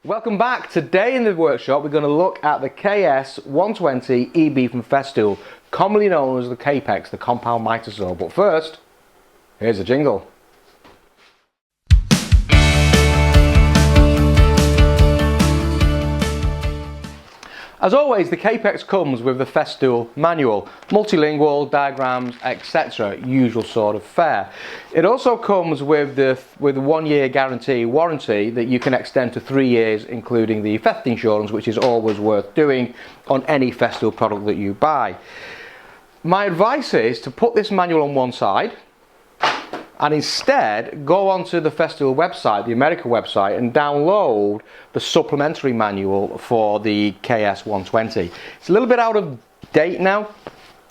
Welcome back. Today in the workshop we're going to look at the KS120 EB from Festool, commonly known as the Kapex, the compound mitre saw. But first, here's a jingle. As always, the Kapex comes with the Festool manual, multilingual, diagrams, etc. Usual sort of fare. It also comes with the 1 year guarantee warranty that you can extend to 3 years, including the theft insurance, which is always worth doing on any Festool product that you buy. My advice is to put this manual on one side and instead go onto the Festool website, the American website, and download the supplementary manual for the KS120. It's a little bit out of date now.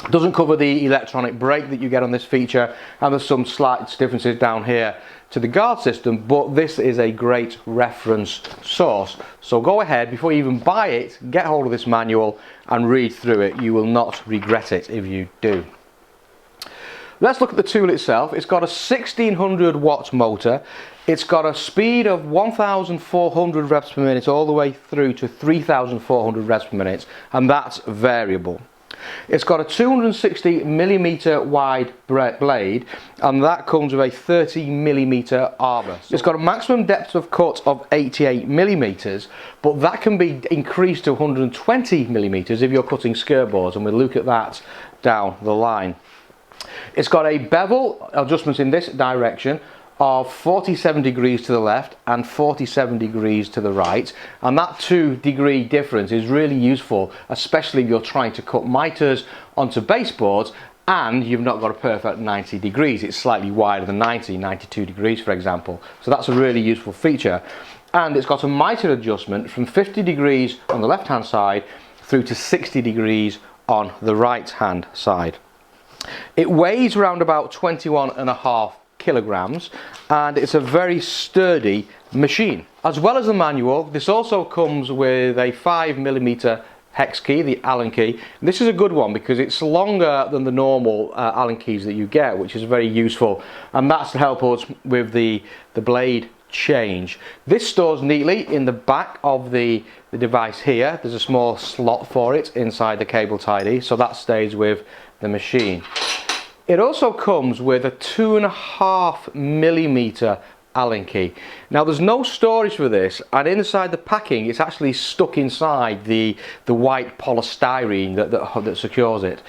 It doesn't cover the electronic brake that you get on this feature, and there's some slight differences down here to the guard system, but this is a great reference source. So go ahead, before you even buy it, get hold of this manual and read through it. You will not regret it if you do. Let's look at the tool itself. It's got a 1600 watt motor. It's got a speed of 1400 revs per minute all the way through to 3400 revs per minute, and that's variable. It's got a 260 millimeter wide blade, and that comes with a 30 millimeter arbor. It's got a maximum depth of cut of 88 millimeters, but that can be increased to 120 millimeters if you're cutting skirt boards, and we'll look at that down the line. It's got a bevel adjustment in this direction of 47 degrees to the left and 47 degrees to the right, and that 2-degree difference is really useful, especially if you're trying to cut mitres onto baseboards and you've not got a perfect 90 degrees. It's slightly wider than 92 degrees, for example, so that's a really useful feature. And it's got a mitre adjustment from 50 degrees on the left hand side through to 60 degrees on the right hand side. It weighs around about 21.5 kilograms, and it's a very sturdy machine. As well as the manual, this also comes with a 5mm hex key, the Allen key. This is a good one because it's longer than the normal Allen keys that you get, which is very useful, and that's to help us with the blade change. This stores neatly in the back of the device here. There's a small slot for it inside the cable tidy, so that stays with the machine. It also comes with a 2.5mm Allen key. Now there's no storage for this, and inside the packing it's actually stuck inside the white polystyrene that secures it.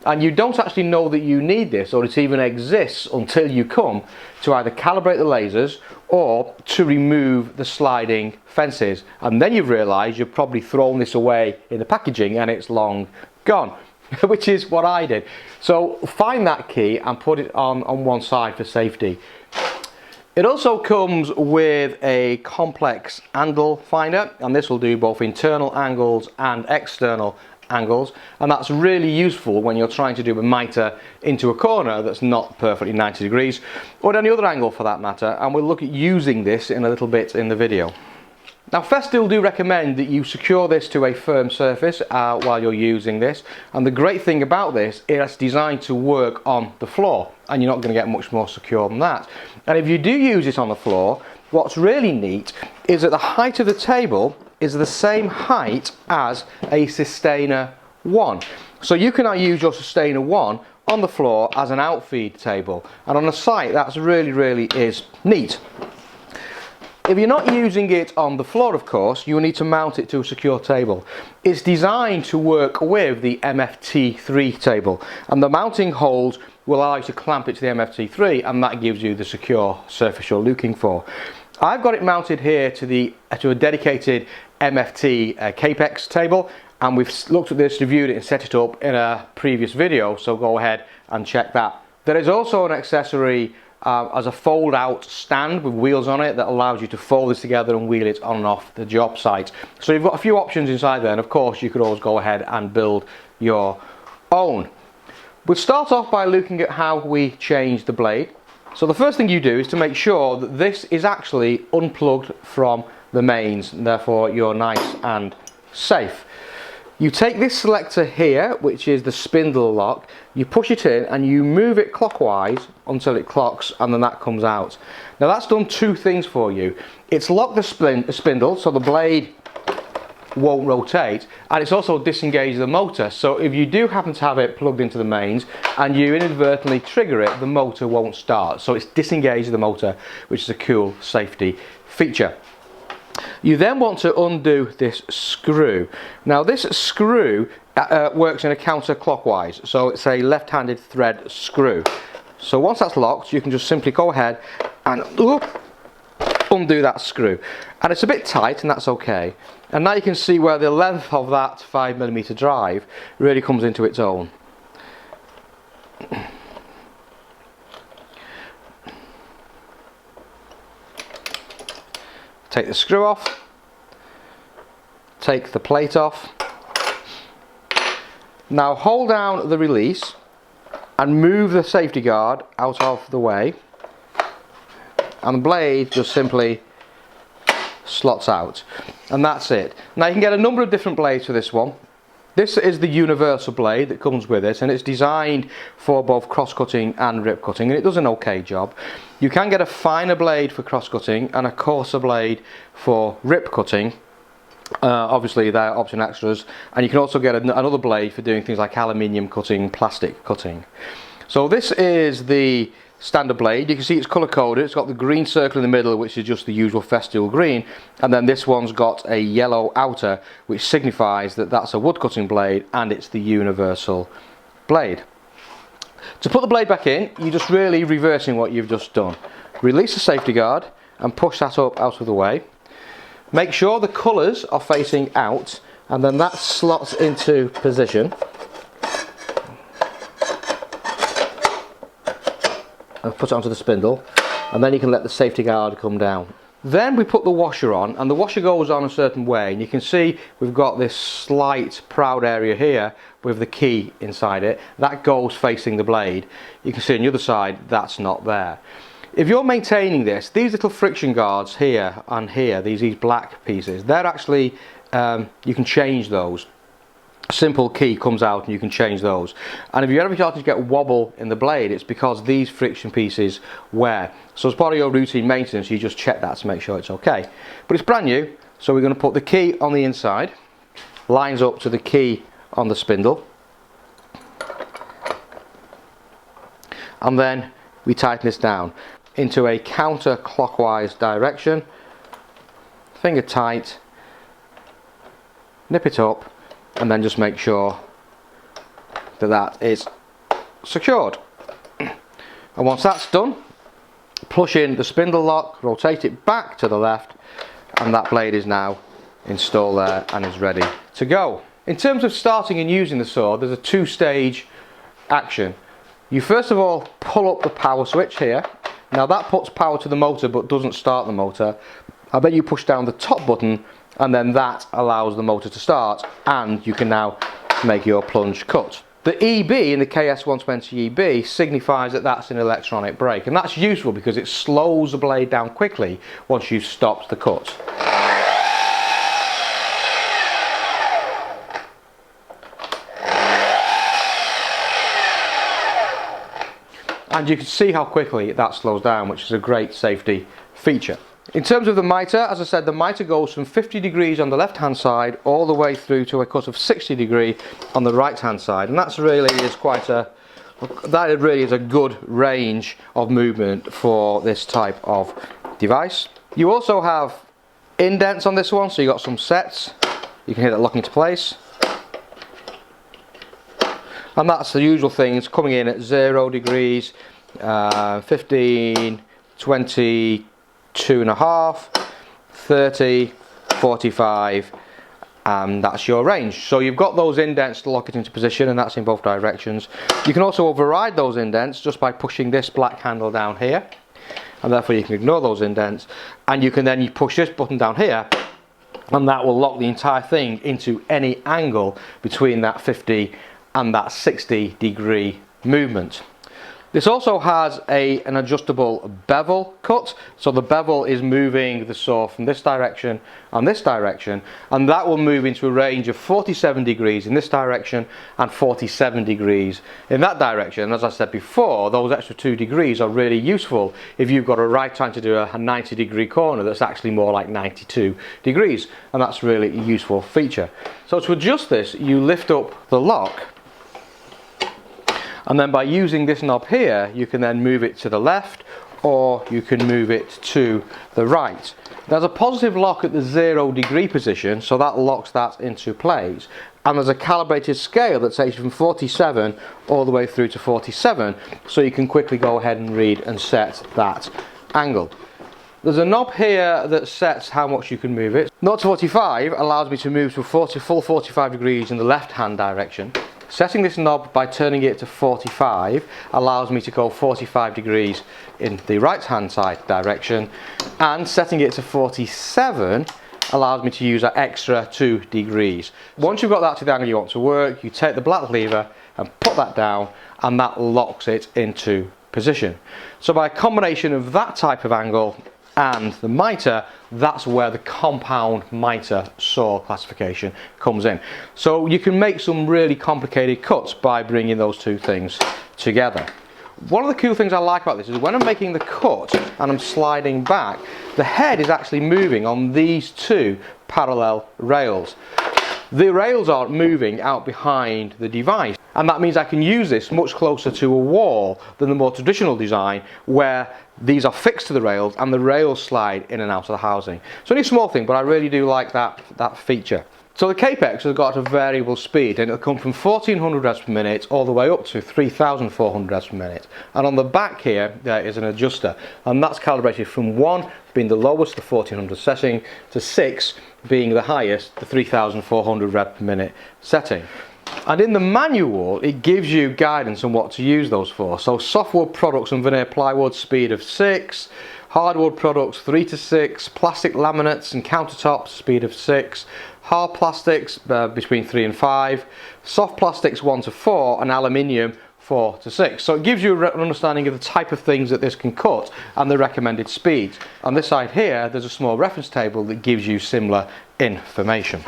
And you don't actually know that you need this or it even exists until you come to either calibrate the lasers or to remove the sliding fences, and then you've realised you've probably thrown this away in the packaging and it's long gone. Which is what I did. So find that key and put it on one side for safety. It also comes with a complex angle finder, and this will do both internal angles and external angles, and that's really useful when you're trying to do a mitre into a corner that's not perfectly 90 degrees, or any other angle for that matter, and we'll look at using this in a little bit in the video. Now Festool do recommend that you secure this to a firm surface while you're using this, and the great thing about this is it's designed to work on the floor, and you're not going to get much more secure than that. And if you do use it on the floor, what's really neat is that the height of the table is the same height as a Sustainer 1. So you can now use your Sustainer 1 on the floor as an outfeed table, and on a site that's really is neat. If you're not using it on the floor, of course, you will need to mount it to a secure table. It's designed to work with the MFT3 table, and the mounting holes will allow you to clamp it to the MFT3, and that gives you the secure surface you're looking for. I've got it mounted here to a dedicated MFT Kapex table, and we've looked at this, reviewed it and set it up in a previous video, so go ahead and check that. There is also an accessory as a fold out stand with wheels on it that allows you to fold this together and wheel it on and off the job site. So you've got a few options inside there, and of course you could always go ahead and build your own. We'll start off by looking at how we change the blade. So the first thing you do is to make sure that this is actually unplugged from the mains, and therefore you're nice and safe. You take this selector here, which is the spindle lock, you push it in and you move it clockwise until it clocks, and then that comes out. Now that's done two things for you. It's locked the spindle so the blade won't rotate, and it's also disengaged the motor, so if you do happen to have it plugged into the mains and you inadvertently trigger it, the motor won't start. So it's disengaged the motor, which is a cool safety feature. You then want to undo this screw. Now this screw works in a counterclockwise, so it's a left-handed thread screw. So once that's locked, you can just simply go ahead and undo that screw. And it's a bit tight, and that's okay. And now you can see where the length of that 5mm drive really comes into its own. Take the screw off, take the plate off. Now hold down the release and move the safety guard out of the way, and the blade just simply slots out, and that's it. Now you can get a number of different blades for this one. This is the universal blade that comes with it, and it's designed for both cross-cutting and rip cutting, and it does an okay job. You can get a finer blade for cross-cutting and a coarser blade for rip cutting. Obviously they're option extras, and you can also get another blade for doing things like aluminium cutting, plastic cutting. So this is the standard blade. You can see it's colour coded. It's got the green circle in the middle, which is just the usual Festool green, and then this one's got a yellow outer, which signifies that that's a wood cutting blade, and it's the universal blade. To put the blade back in, you're just really reversing what you've just done. Release the safety guard and push that up out of the way. Make sure the colours are facing out, and then that slots into position. And put it onto the spindle, and then you can let the safety guard come down. Then we put the washer on, and the washer goes on a certain way, and you can see we've got this slight proud area here with the key inside it. That goes facing the blade. You can see on the other side that's not there. If you're maintaining this, these little friction guards here and here, these black pieces, they're actually, you can change those. Simple key comes out and you can change those. And if you're ever starting to get wobble in the blade, it's because these friction pieces wear. So as part of your routine maintenance, you just check that to make sure it's okay. But it's brand new, so we're going to put the key on the inside, lines up to the key on the spindle, and then we tighten this down into a counterclockwise direction, finger tight, nip it up, and then just make sure that that is secured. And once that's done, push in the spindle lock, rotate it back to the left, and that blade is now installed there and is ready to go. In terms of starting and using the saw, there's a two-stage action. You first of all pull up the power switch here. Now that puts power to the motor but doesn't start the motor. And then you push down the top button, and then that allows the motor to start, and you can now make your plunge cut. The EB in the KS120 EB signifies that that's an electronic brake, and that's useful because it slows the blade down quickly once you've stopped the cut. And you can see how quickly that slows down, which is a great safety feature. In terms of the mitre, as I said, the mitre goes from 50 degrees on the left hand side all the way through to a cut of 60 degrees on the right hand side, and that really is a good range of movement for this type of device. You also have indents on this one, so you've got some sets. You can hear that lock into place. And that's the usual things coming in at 0 degrees, 15, 20, 2.5, 30, 45, and that's your range. So you've got those indents to lock it into position, and that's in both directions. You can also override those indents just by pushing this black handle down here, and therefore you can ignore those indents, and you can then push this button down here, and that will lock the entire thing into any angle between that 50 and that 60 degree movement. This also has an adjustable bevel cut, so the bevel is moving the saw from this direction and this direction, and that will move into a range of 47 degrees in this direction and 47 degrees in that direction. And as I said before, those extra 2 degrees are really useful if you've got a right time to do a 90-degree corner that's actually more like 92 degrees, and that's really a useful feature. So to adjust this, you lift up the lock, and then by using this knob here, you can then move it to the left or you can move it to the right. There's a positive lock at the 0 degree position, so that locks that into place. And there's a calibrated scale that takes you from 47 all the way through to 47, so you can quickly go ahead and read and set that angle. There's a knob here that sets how much you can move it. 0 to 45 allows me to move to full 45 degrees in the left hand direction. Setting this knob by turning it to 45 allows me to go 45 degrees in the right hand side direction, and setting it to 47 allows me to use that extra 2 degrees. Once you've got that to the angle you want to work, you take the black lever and put that down, and that locks it into position. So by a combination of that type of angle and the mitre, that's where the compound mitre saw classification comes in. So you can make some really complicated cuts by bringing those two things together. One of the cool things I like about this is when I'm making the cut and I'm sliding back, the head is actually moving on these two parallel rails. The rails aren't moving out behind the device, and that means I can use this much closer to a wall than the more traditional design where these are fixed to the rails and the rails slide in and out of the housing. It's only a small thing, but I really do like that feature. So the Kapex has got a variable speed, and it'll come from 1400 revs per minute all the way up to 3400 revs per minute. And on the back here there is an adjuster, and that's calibrated from 1 being the lowest, the 1400 setting, to 6 being the highest, the 3400 revs per minute setting. And in the manual it gives you guidance on what to use those for. So softwood products and veneer plywood, speed of 6, hardwood products 3 to 6, plastic laminates and countertops, speed of 6, hard plastics between 3 and 5, soft plastics 1 to 4, and aluminium 4 to 6. So it gives you an understanding of the type of things that this can cut and the recommended speeds. On this side here there's a small reference table that gives you similar information.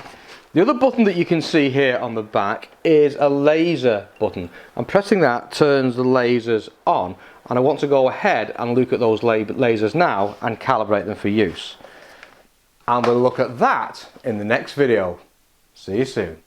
The other button that you can see here on the back is a laser button, and pressing that turns the lasers on, and I want to go ahead and look at those lasers now and calibrate them for use. And we'll look at that in the next video. See you soon.